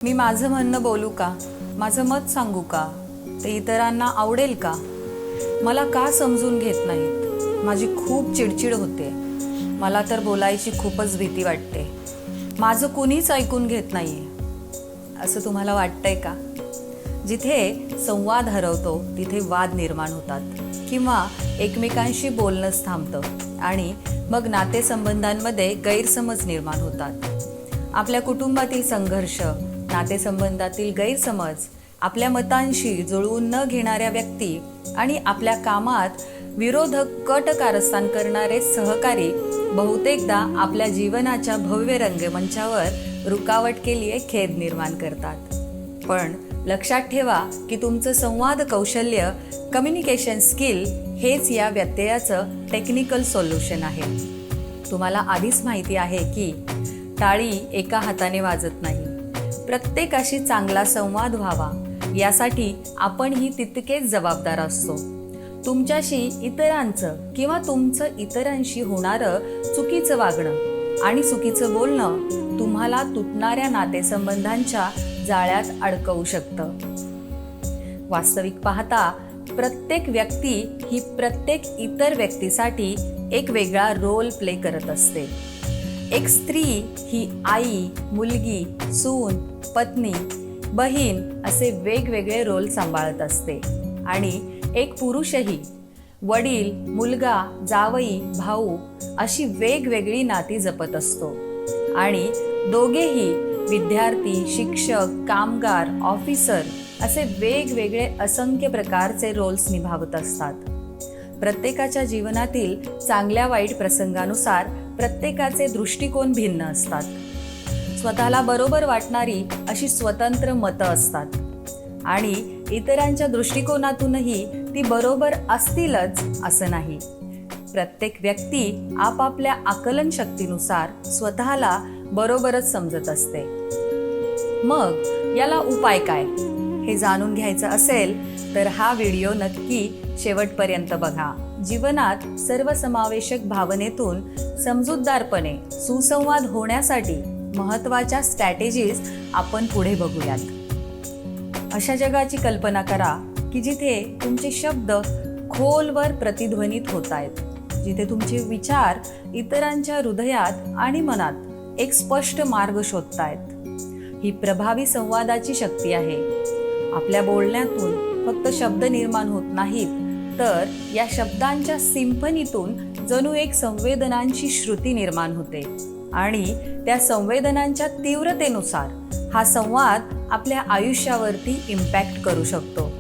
मी माझं म्हणणं बोलू का, माझं मत सांगू का, ते इतरांना आवडेल का, मला का समजून घेत नाहीत, माझी खूप चिडचिड होते, मला तर बोलायची खूपच भीती वाटते, माझं कुणीच ऐकून घेत नाहीये, असं तुम्हाला वाटतंय का? जिथे संवाद हरवतो तिथे वाद निर्माण होतात किंवा एकमेकांशी बोलणंच थांबतं आणि मग नातेसंबंधांमध्ये गैरसमज निर्माण होतात. आपल्या कुटुंबातील संघर्ष, नातेसंबंधातील गैरसमज, आपल्या मतांशी जुळवून न घेणाऱ्या व्यक्ती आणि आपल्या कामात विरोधक कट कारस्थान करणारे सहकारी बहुतेकदा आपल्या जीवनाच्या भव्य रंगमंचावर रुकावट केलीये खेद निर्माण करतात. पण लक्षात ठेवा की तुमचं संवाद कौशल्य, कम्युनिकेशन स्किल हेच या व्यत्ययाचं टेक्निकल सोल्युशन आहे. तुम्हाला आधीच माहिती आहे की टाळी एका हाताने वाजत नाही. प्रत्येकाशी चांगला संवाद व्हावा यासाठी आपणही तितकेच जबाबदार असतो. तुमच्याशी इतरांचं किंवा तुमचं इतरांशी होणारं चुकीचं वागणं आणि चुकीचं बोलणं तुम्हाला तुटणाऱ्या नातेसंबंधांच्या जाळ्यात अडकवू शकतं. वास्तविक पाहता प्रत्येक व्यक्ती ही प्रत्येक इतर व्यक्तीसाठी एक वेगळा रोल प्ले करत असते. एक स्त्री ही आई, मुलगी, सून, पत्नी, बहीण असे वेगवेगळे रोल सांभाळत असते आणि एक पुरुषही वडील, मुलगा, जावई, भाऊ अशी वेगवेगळी नाती जपत असतो आणि दोघेही विद्यार्थी, शिक्षक, कामगार, ऑफिसर असे वेगवेगळे असंख्य प्रकारचे रोल्स निभावत असतात. प्रत्येकाच्या जीवनातील चांगल्या वाईट प्रसंगानुसार प्रत्येकाचे दृष्टिकोन भिन्न असतात. स्वतःला बरोबर वाटणारी अशी स्वतंत्र मतं असतात आणि इतरांच्या दृष्टिकोनातूनही ती बरोबर असतीलच असं नाही. प्रत्येक व्यक्ती आपापल्या आकलन शक्तीनुसार स्वतःला बरोबरच समजत असते. मग याला उपाय काय हे जाणून घ्यायचं असेल तर हा व्हिडिओ नक्की शेवटपर्यंत बघा. जीवनात सर्वसमावेशक भावनेतून समजूतदारपणे सुसंवाद होण्यासाठी महत्त्वाच्या स्ट्रॅटेजीज आपण पुढे बघूयात. अशा जगाची कल्पना करा की जिथे तुमचे शब्द खोलवर प्रतिध्वनित होत आहेत, जिथे तुमचे विचार इतरांच्या हृदयात आणि मनात एक स्पष्ट मार्ग शोधतायत. ही प्रभावी संवादाची शक्ती आहे. आपल्या बोलण्यातून फक्त शब्द निर्माण होत नाहीत, तर या शब्दांच्या सिम्फनीतून जणू एक संवेदनांची श्रुती निर्माण होते आणि त्या संवेदनांच्या तीव्रतेनुसार हा संवाद आपल्या आयुष्यावरती इम्पॅक्ट करू शकतो.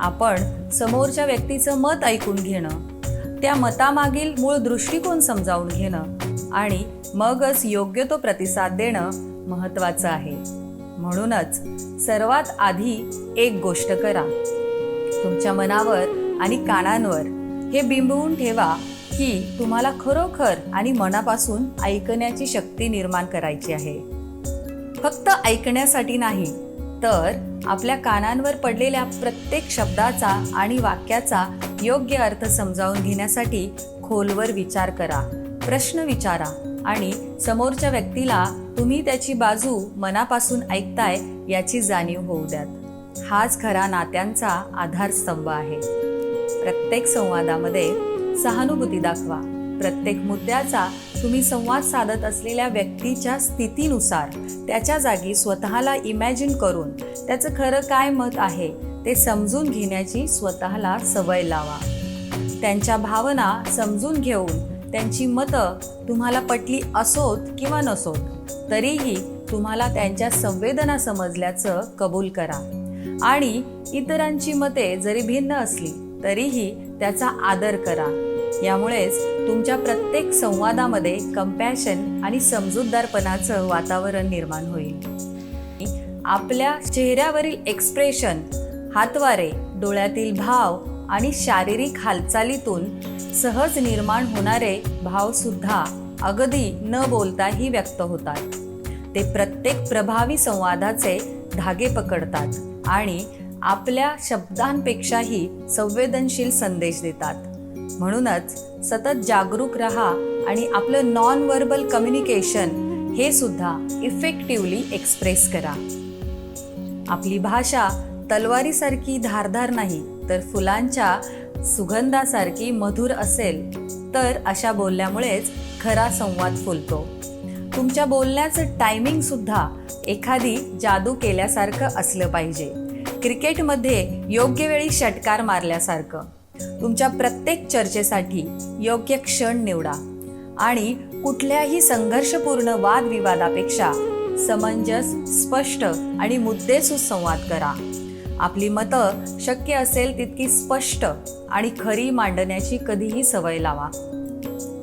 आपण समोरच्या व्यक्तीचं मत ऐकून घेणं, त्या मतामागील मूळ दृष्टिकोन समजावून घेणं आणि मगच योग्य तो प्रतिसाद देणं महत्त्वाचं आहे. म्हणूनच सर्वात आधी एक गोष्ट करा. तुमच्या मनावर आणि कानांवर हे बिंबवून ठेवा की तुम्हाला खरोखर आणि मनापासून ऐकण्याची शक्ती निर्माण करायची आहे. फक्त ऐकण्यासाठी नाही, तर आपल्या कानांवर पडलेल्या प्रत्येक शब्दाचा आणि वाक्याचा योग्य अर्थ समजावून घेण्यासाठी खोलवर विचार करा, प्रश्न विचारा आणि समोरच्या व्यक्तीला तुम्ही त्याची बाजू मनापासून ऐकताय याची जाणीव होऊ द्यात. हाच खरा नात्यांचा आधारस्तंभ आहे. प्रत्येक संवादामध्ये सहानुभूती दाखवा. प्रत्येक मुद्द्याचा तुम्ही संवाद साधत असलेल्या व्यक्तीच्या स्थितीनुसार त्याच्या जागी स्वतःला इमॅजिन करून त्याचं खरं काय मत आहे ते समजून घेण्याची स्वतःला सवय लावा. त्यांच्या भावना समजून घेऊन त्यांची मतं तुम्हाला पटली असोत किंवा नसोत, तरीही तुम्हाला त्यांच्या संवेदना समजल्याचं कबूल करा आणि इतरांची मते जरी भिन्न असली तरीही त्याचा आदर करा. यामुळेच तुमच्या प्रत्येक संवादामध्ये कंपॅशन आणि समजूतदारपणाचं वातावरण निर्माण होईल. आपल्या चेहऱ्यावरील एक्सप्रेशन, हातवारे, डोळ्यातील भाव आणि शारीरिक हालचालीतून सहज निर्माण होणारे भावसुद्धा अगदी न बोलताही व्यक्त होतात. ते प्रत्येक प्रभावी संवादाचे धागे पकडतात आणि आपल्या शब्दांपेक्षाही संवेदनशील संदेश देतात. म्हणूनच सतत जागरूक रहा आणि आपलं नॉन व्हर्बल कम्युनिकेशन हे सुद्धा इफेक्टिव्हली एक्सप्रेस करा. आपली भाषा तलवारीसारखी धारदार नाही तर फुलांच्या सुगंधासारखी मधुर असेल तर अशा बोलण्यामुळेच खरा संवाद फुलतो. तुमच्या बोलण्याचं टायमिंग सुद्धा एखादी जादू केल्यासारखं असलं पाहिजे. क्रिकेटमध्ये योग्य वेळी षटकार मारल्यासारखं. तुमच्या प्रत्येक चर्चेसाठी योग्य क्षण निवडा आणि कुठल्याही संघर्षपूर्ण वादविवादापेक्षा समंजस, स्पष्ट आणि मुद्देसूद संवाद करा. आपली मतं शक्य असेल तितकी स्पष्ट आणि खरी मांडण्याची कधीही सवय लावा.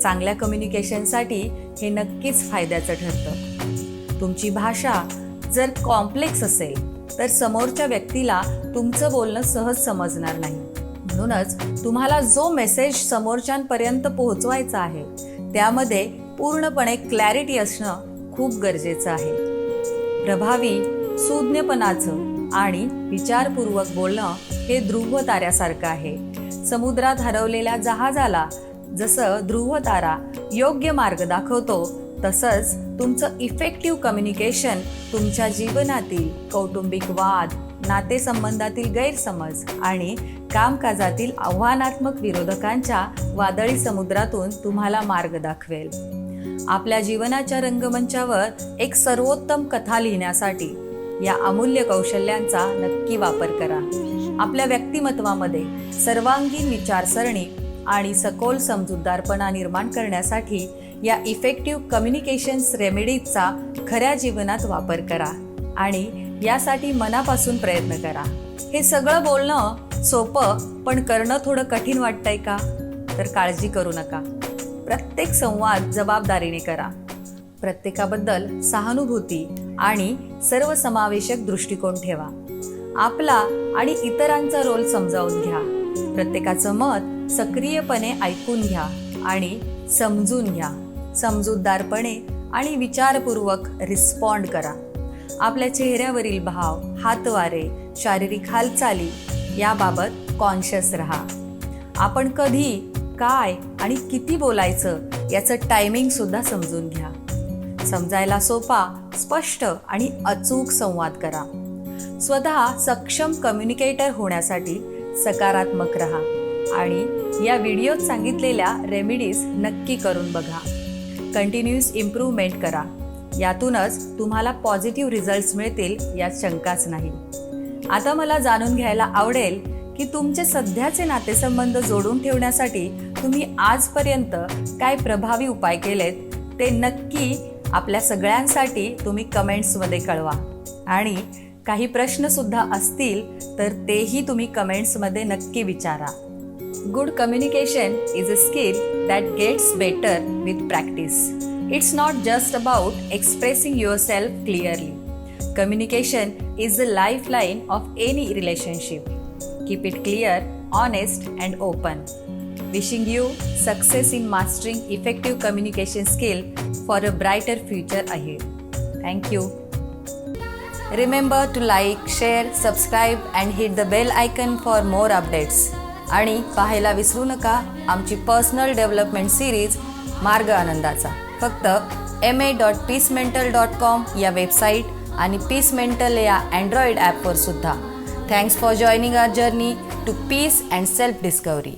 चांगल्या कम्युनिकेशनसाठी हे नक्कीच फायद्याचं ठरतं. तुमची भाषा जर कॉम्प्लेक्स असेल तर समोरच्या व्यक्तीला तुमचं बोलणं सहज समजणार नाही. म्हणूनच तुम्हाला जो मेसेज समोरच्यांपर्यंत पोहोचवायचा आहे त्यामध्ये पूर्णपणे क्लॅरिटी असणं खूप गरजेचं आहे. प्रभावी, सुज्ञपणाचं आणि विचारपूर्वक बोलणं हे ध्रुव ताऱ्यासारखं आहे. समुद्रात हरवलेल्या जहाजाला जसं ध्रुव तारा योग्य मार्ग दाखवतो तसंच तुमचं इफेक्टिव्ह कम्युनिकेशन तुमच्या जीवनातील कौटुंबिक वाद, नातेसंबंधातील गैरसमज आणि कामकाजातील आव्हानात्मक विरोधकांच्या वादळी समुद्रातून तुम्हाला मार्ग दाखवेल. आपल्या जीवनाच्या रंगमंचावर एक सर्वोत्तम कथा लिहिण्यासाठी या अमूल्य कौशल्यांचा नक्की वापर करा. आपल्या व्यक्तिमत्वामध्ये सर्वांगीण विचारसरणी आणि सखोल समजूतदारपणा निर्माण करण्यासाठी या इफेक्टिव्ह कम्युनिकेशन्स रेमेडीजचा खऱ्या जीवनात वापर करा आणि यासाठी मनापासून प्रयत्न करा. हे सगळं बोलणं सोपं पण करणं थोडं कठीण वाटतंय का? तर काळजी करू नका. प्रत्येक संवाद जबाबदारीने करा. प्रत्येकाबद्दल सहानुभूती आणि सर्वसमावेशक दृष्टिकोन ठेवा. आपला आणि इतरांचा रोल समजावून घ्या. प्रत्येकाचं मत सक्रियपणे ऐकून घ्या आणि समजून घ्या. समजूतदारपणे आणि विचारपूर्वक रिस्पॉन्ड करा. आपल्या चेहऱ्यावरील भाव, हातवारे, शारीरिक हालचाली याबाबत कॉन्शियस राहा. आपण कधी, काय आणि किती बोलायचं याचं टायमिंग सुद्धा समजून घ्या. समजायला सोपा, स्पष्ट आणि अचूक संवाद करा. स्वतः सक्षम कम्युनिकेटर होण्यासाठी सकारात्मक राहा आणि या व्हिडिओत सांगितलेल्या रेमेडीज नक्की करून बघा. कंटिन्यूअस इम्प्रूव्हमेंट करा. यातूनच तुम्हाला पॉझिटिव्ह रिझल्ट्स मिळतील यात शंकाच नाही. आता मला जाणून घ्यायला आवडेल की तुमचे सध्याचे नातेसंबंध जोडून ठेवण्यासाठी तुम्ही आजपर्यंत काय प्रभावी उपाय केलेत ते नक्की आपल्या सगळ्यांसाठी तुम्ही कमेंट्समध्ये कळवा. आणि काही प्रश्नसुद्धा असतील तर तेही तुम्ही कमेंट्समध्ये नक्की विचारा. Good communication is a skill that gets better with practice. It's not just about expressing yourself clearly. Communication is the lifeline of any relationship. Keep it clear, honest, and open. Wishing you success in mastering effective communication skill for a brighter future ahead. Thank you. Remember to like, share, subscribe and hit the bell icon for more updates. आणि पाहायला विसरू नका आमची personal development series मार्ग आनंदाचा. फक्त ma.peacemental.com या website आणि पीस मेंटल या अँड्रॉइड ॲपवर सुद्धा. Thanks for joining our journey to peace and self discovery.